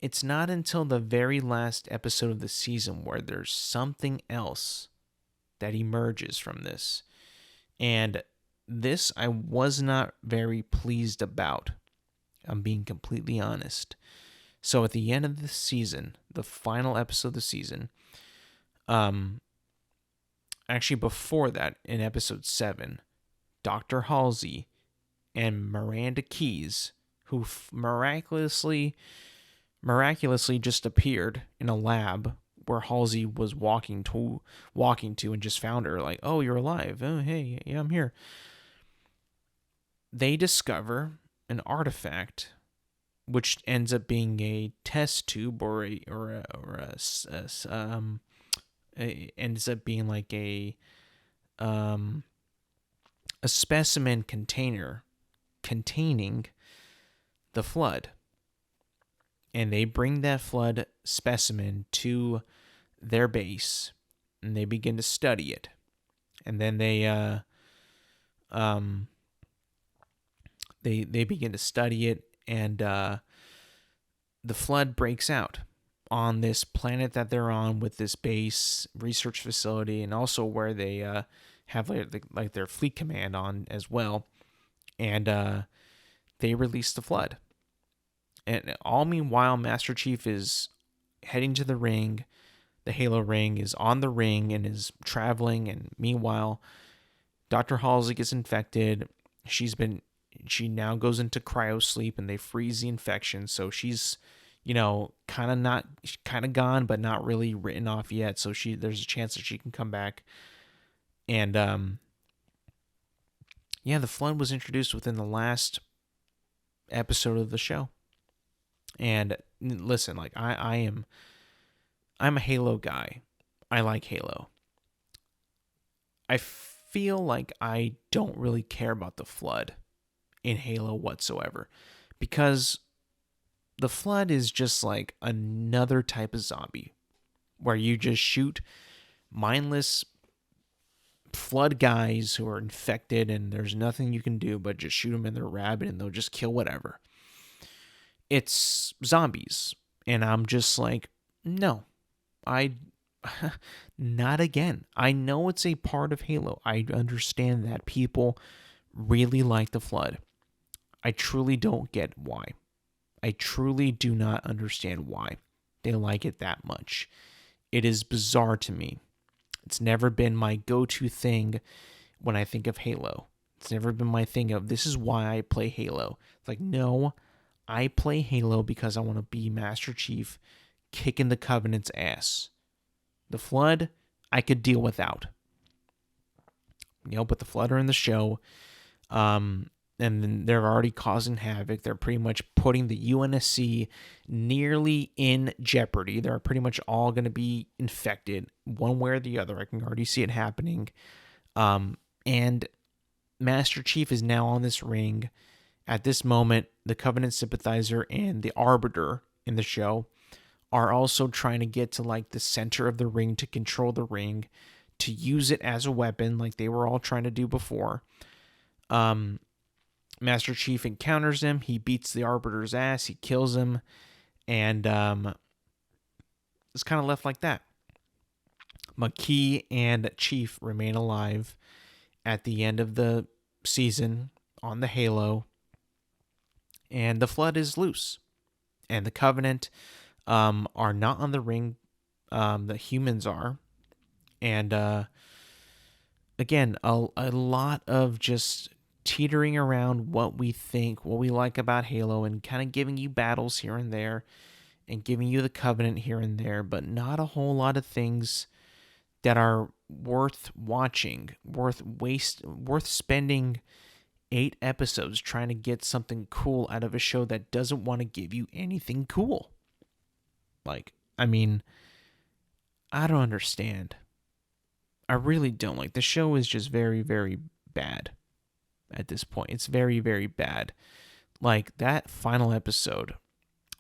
Speaker 1: It's not until the very last episode of the season where there's something else that emerges from this. And this I was not very pleased about. I'm being completely honest. So at the end of the season, the final episode of the season, actually before that, in episode 7, Dr. Halsey and Miranda Keyes, who miraculously just appeared in a lab where Halsey was walking to and just found her, like, "Oh, you're alive. Oh, hey, yeah, I'm here." They discover an artifact which ends up being a test tube it ends up being like a specimen container containing the flood. And they bring that flood specimen to their base and they begin to study it. And then they begin to study it, and the flood breaks out on this planet that they're on with this base research facility, and also where they have like their fleet command on as well. And they release the flood. And all meanwhile, Master Chief is heading to the ring. The Halo ring is on the ring and is traveling. And meanwhile, Dr. Halsey gets infected. She now goes into cryo sleep, and they freeze the infection. So she's, kind of gone, but not really written off yet. So there's a chance that she can come back. And the flood was introduced within the last episode of the show. And listen, like I'm a Halo guy. I like Halo. I feel like I don't really care about the flood in Halo whatsoever, because the flood is just like another type of zombie where you just shoot mindless flood guys who are infected, and there's nothing you can do but just shoot them in their rabbit and they'll just kill whatever. It's zombies. And I'm just like, no, I not again. I know it's a part of Halo. I understand that people really like the flood. I truly don't get why. I truly do not understand why they like it that much. It is bizarre to me. It's never been my go-to thing when I think of Halo. It's never been my thing of, this is why I play Halo. It's like, no, I play Halo because I want to be Master Chief kicking the Covenant's ass. The flood, I could deal without. But the flood are in the show. And then they're already causing havoc. They're pretty much putting the UNSC nearly in jeopardy. They're pretty much all going to be infected one way or the other. I can already see it happening. And Master Chief is now on this ring. At this moment, the Covenant sympathizer and the Arbiter in the show are also trying to get to like the center of the ring to control the ring, to use it as a weapon like they were all trying to do before. Master Chief encounters him. He beats the Arbiter's ass. He kills him. And it's kind of left like that. Makee and Chief remain alive at the end of the season on the Halo. And the flood is loose. And the Covenant are not on the ring. The humans are. And again, a lot of just teetering around what we think, what we like about Halo, and kind of giving you battles here and there and giving you the Covenant here and there, but not a whole lot of things that are worth watching, worth spending 8 episodes trying to get something cool out of a show that doesn't want to give you anything cool. Like, I mean, I don't understand. I really don't. Like, the show is just very, very bad at this point. It's very, very bad. Like, that final episode,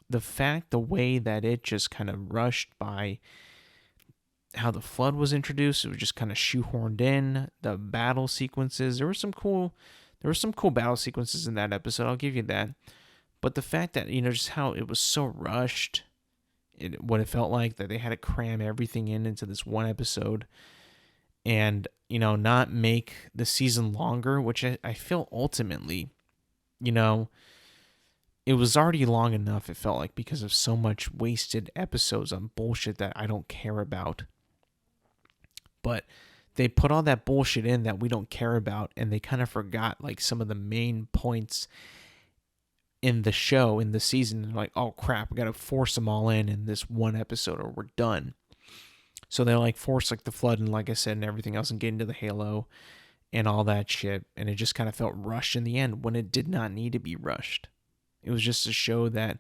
Speaker 1: the way that it just kind of rushed by, how the flood was introduced, it was just kind of shoehorned in. The battle sequences, there were some cool battle sequences in that episode, I'll give you that. But the fact that, just how it was so rushed, what it felt like that they had to cram everything into this one episode, and not make the season longer, which I feel ultimately, it was already long enough, it felt like, because of so much wasted episodes on bullshit that I don't care about. But they put all that bullshit in that we don't care about, and they kind of forgot like some of the main points in the show, in the season. They're like, oh crap, we got to force them all in this one episode or we're done. So they like force like the flood and, like I said, and everything else, and get into the Halo and all that shit. And it just kind of felt rushed in the end when it did not need to be rushed. It was just a show that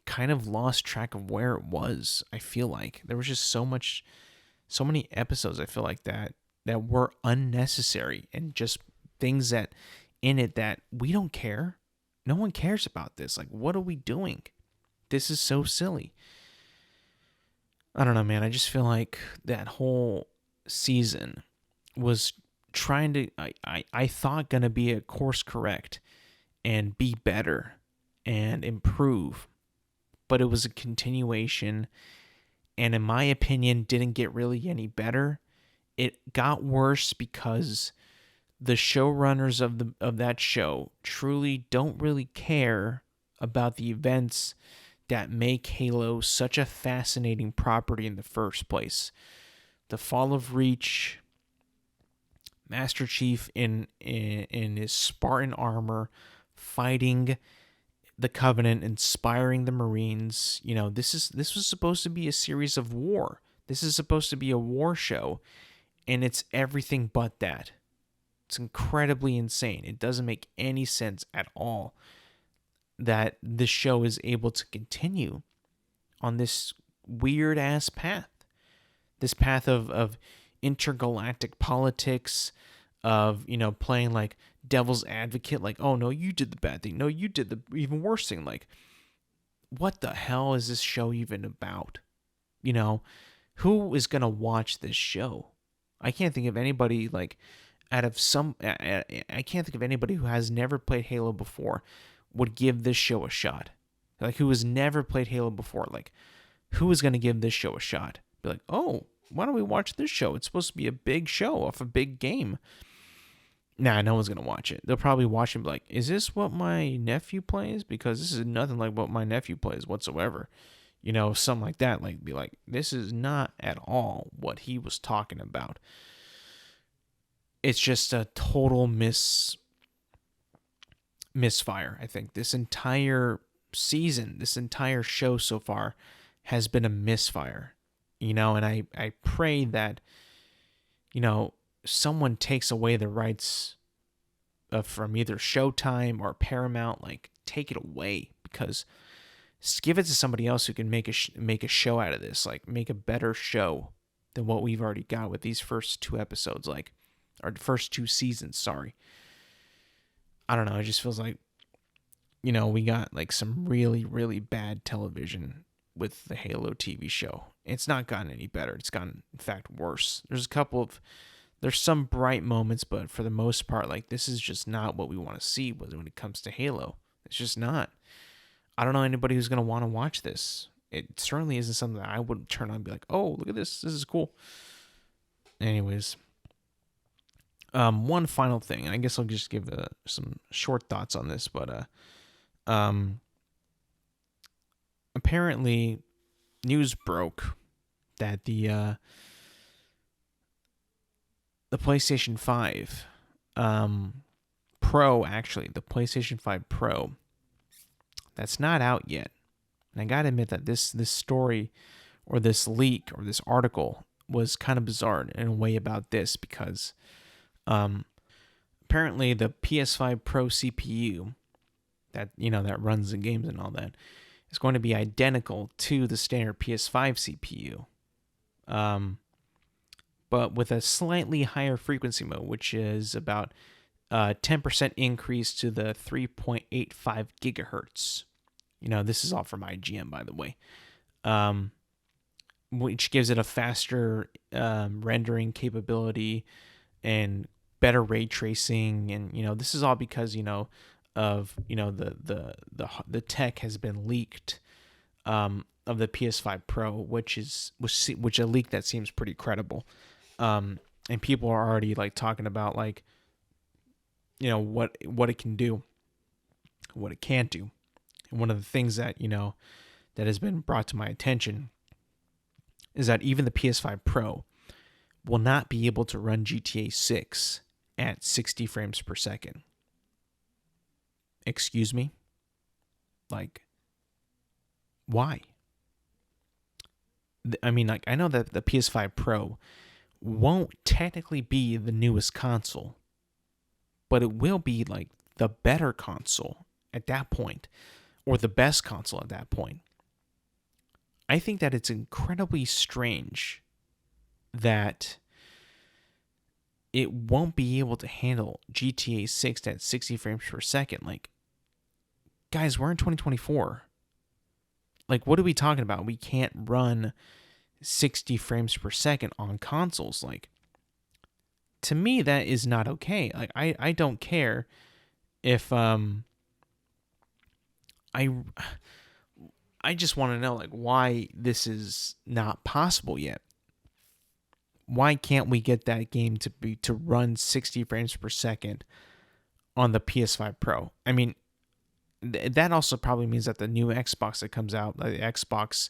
Speaker 1: kind of lost track of where it was. I feel like there was just so many episodes, I feel like, that were unnecessary, and just things that in it that we don't care. No one cares about this. Like, what are we doing? This is so silly. I don't know, man. I just feel like that whole season was trying to, I thought, gonna be a course correct and be better and improve, but it was a continuation, and in my opinion didn't get really any better. It got worse because the showrunners of that show truly don't really care about the events that make Halo such a fascinating property in the first place. The fall of Reach, Master Chief in his Spartan armor fighting the Covenant, inspiring the Marines. This was supposed to be a series of war. This is supposed to be a war show, and it's everything but that. It's incredibly insane. It doesn't make any sense at all that this show is able to continue on this weird ass path. This path of intergalactic politics, of, playing like devil's advocate, like, oh no, you did the bad thing. No, you did the even worse thing. Like, what the hell is this show even about? Who is going to watch this show? I can't think of anybody, like, I can't think of anybody who has never played Halo before would give this show a shot. Like, who has never played Halo before, like, who is going to give this show a shot? Be like, oh, why don't we watch this show? It's supposed to be a big show off a big game. Nah, no one's going to watch it. They'll probably watch it and be like, is this what my nephew plays? Because this is nothing like what my nephew plays whatsoever. Something like that. Like, be like, this is not at all what he was talking about. It's just a total misfire. I think this entire season, this entire show so far has been a misfire. And I pray that, someone takes away the rights from either Showtime or Paramount. Like, take it away, because give it to somebody else who can make a show out of this. Like, make a better show than what we've already got with these first 2 episodes, or the first 2 seasons. Sorry. I don't know. It just feels like, we got like some really, really bad television with the Halo TV show. It's not gotten any better. It's gotten, in fact, worse. There's some bright moments, but for the most part, like, this is just not what we want to see when it comes to Halo. It's just not. I don't know anybody who's going to want to watch this. It certainly isn't something that I would turn on and be like, oh, look at this. This is cool. Anyways. One final thing, and I guess I'll just give some short thoughts on this, but apparently news broke that the PlayStation 5 Pro, actually, the PlayStation 5 Pro, that's not out yet. And I gotta admit that this story, or this leak, or this article was kind of bizarre in a way about this, because apparently apparently the PS5 Pro CPU that that runs the games and all that is going to be identical to the standard PS5 CPU, but with a slightly higher frequency mode, which is about 10% increase to the 3.85 gigahertz. This is all from IGN, by the way, which gives it a faster rendering capability and better ray tracing. And this is all because of the tech has been leaked of the PS5 Pro, which a leak that seems pretty credible, and people are already like talking about like what it can do, what it can't do. And one of the things that that has been brought to my attention is that even the PS5 Pro will not be able to run GTA 6 at 60 frames per second. Excuse me? Like, why? I mean, like, I know that the PS5 Pro won't technically be the newest console, but it will be like the better console at that point, or the best console at that point. I think that it's incredibly strange that it won't be able to handle GTA 6 at 60 frames per second. Like, guys, we're in 2024. Like, what are we talking about? We can't run 60 frames per second on consoles. Like, to me, that is not okay. Like, I don't care if I just want to know, like, why this is not possible yet. Why can't we get that game to run 60 frames per second on the PS5 Pro? I mean, that also probably means that the new Xbox that comes out, the Xbox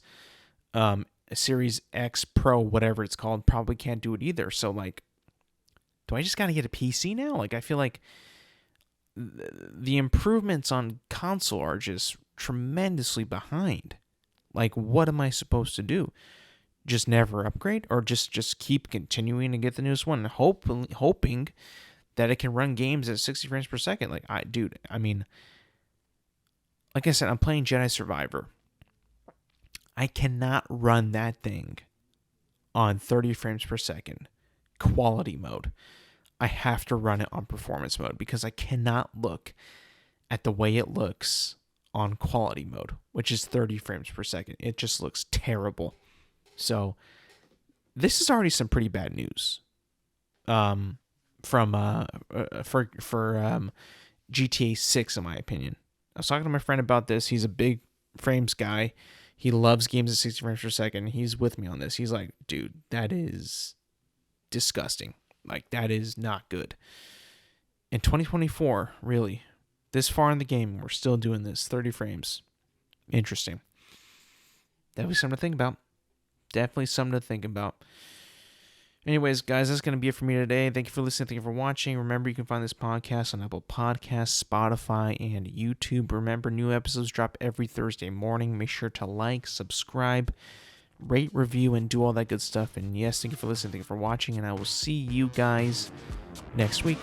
Speaker 1: Series X Pro, whatever it's called, probably can't do it either. So, like, do I just got to get a PC now? Like, I feel like the improvements on console are just tremendously behind. Like, what am I supposed to do? Just never upgrade, or just keep continuing to get the newest one, hoping that it can run games at 60 frames per second? Like, I mean, like I said, I'm playing Jedi Survivor. I cannot run that thing on 30 frames per second quality mode. I have to run it on performance mode because I cannot look at the way it looks on quality mode, which is 30 frames per second. It just looks terrible. So this is already some pretty bad news for GTA 6, in my opinion. I was talking to my friend about this. He's a big frames guy. He loves games at 60 frames per second. He's with me on this. He's like, dude, that is disgusting. Like, that is not good. In 2024, really, this far in the game, we're still doing this. 30 frames. Interesting. That was something to think about. Definitely something to think about. Anyways, guys, that's going to be it for me today. Thank you for listening. Thank you for watching. Remember, you can find this podcast on Apple Podcasts, Spotify, and YouTube. Remember, new episodes drop every Thursday morning. Make sure to like, subscribe, rate, review, and do all that good stuff. And yes, thank you for listening. Thank you for watching. And I will see you guys next week.